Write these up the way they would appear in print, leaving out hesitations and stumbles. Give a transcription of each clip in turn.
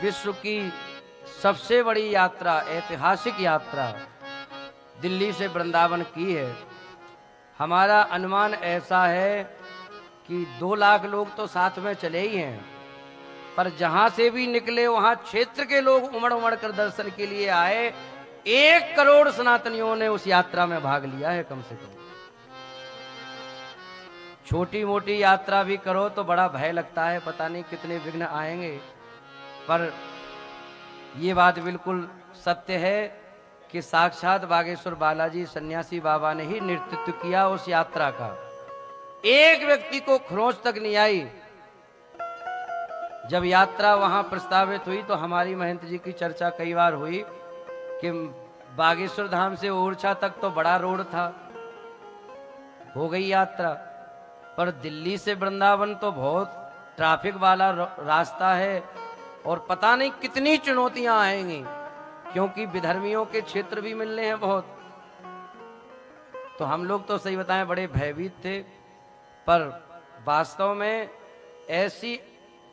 विश्व की सबसे बड़ी यात्रा, ऐतिहासिक यात्रा दिल्ली से वृंदावन की है। हमारा अनुमान ऐसा है कि 2 लाख लोग तो साथ में चले ही हैं, पर जहां से भी निकले वहां क्षेत्र के लोग उमड़ उमड़ कर दर्शन के लिए आए। 1 करोड़ सनातनियों ने उस यात्रा में भाग लिया है कम से कम। छोटी मोटी यात्रा भी करो तो बड़ा भय लगता है, पता नहीं कितने विघ्न आएंगे, पर ये बात बिल्कुल सत्य है कि साक्षात बागेश्वर बालाजी सन्यासी बाबा ने ही नेतृत्व किया उस यात्रा का। एक व्यक्ति को खरोंच तक नहीं आई। जब यात्रा वहां प्रस्तावित हुई तो हमारी महंत जी की चर्चा कई बार हुई कि बागेश्वर धाम से ओरछा तक तो बड़ा रोड था, हो गई यात्रा, पर दिल्ली से वृंदावन तो बहुत ट्रैफिक वाला रास्ता है और पता नहीं कितनी चुनौतियां आएंगी, क्योंकि विधर्मियों के क्षेत्र भी मिलने हैं बहुत। तो हम लोग तो सही बताएं बड़े भयभीत थे, पर वास्तव में ऐसी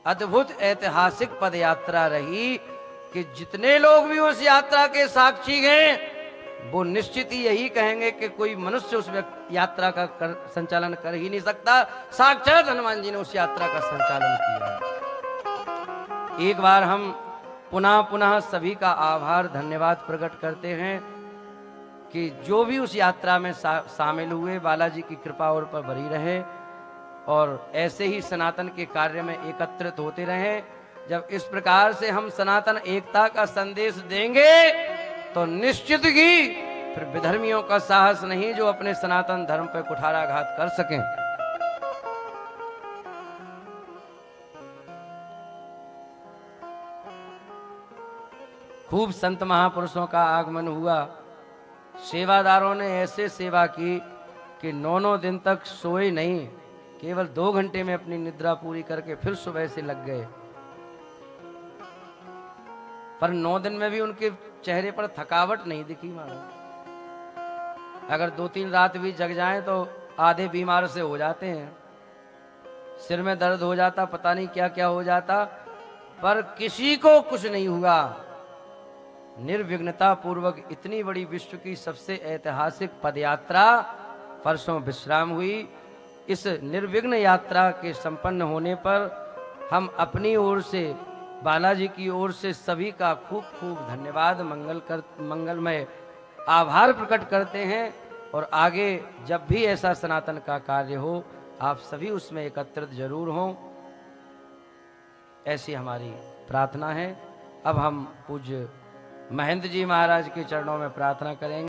अद्भुत ऐतिहासिक पदयात्रा रही कि जितने लोग भी उस यात्रा के साक्षी हैं वो निश्चित ही यही कहेंगे कि कोई मनुष्य उस यात्रा का संचालन कर ही नहीं सकता। साक्षात हनुमान जी ने उस यात्रा का संचालन किया। एक बार हम पुनः पुनः सभी का आभार धन्यवाद प्रकट करते हैं कि जो भी उस यात्रा में शामिल हुए, बालाजी की कृपा और पर बनी रहे और ऐसे ही सनातन के कार्य में एकत्रित होते रहें। जब इस प्रकार से हम सनातन एकता का संदेश देंगे तो निश्चित ही फिर विधर्मियों का साहस नहीं जो अपने सनातन धर्म पर कुठाराघात कर सकें। खूब संत महापुरुषों का आगमन हुआ। सेवादारों ने ऐसे सेवा की कि 9 दिन तक सोए नहीं, केवल 2 घंटे में अपनी निद्रा पूरी करके फिर सुबह से लग गए। पर 9 दिन में भी उनके चेहरे पर थकावट नहीं दिखी मानो। अगर 2-3 रात भी जग जाएं तो आधे बीमार से हो जाते हैं, सिर में दर्द हो जाता, पता नहीं क्या क्या हो जाता, पर किसी को कुछ नहीं हुआ। निर्विघ्नता पूर्वक इतनी बड़ी विश्व की सबसे ऐतिहासिक पदयात्रा परसों विश्राम हुई। इस निर्विघ्न यात्रा के संपन्न होने पर हम अपनी ओर से, बालाजी की ओर से सभी का खूब खूब धन्यवाद मंगलमय आभार प्रकट करते हैं। और आगे जब भी ऐसा सनातन का कार्य हो आप सभी उसमें एकत्रित जरूर हों, ऐसी हमारी प्रार्थना है। अब हम पूज्य महंत जी महाराज के चरणों में प्रार्थना करेंगे।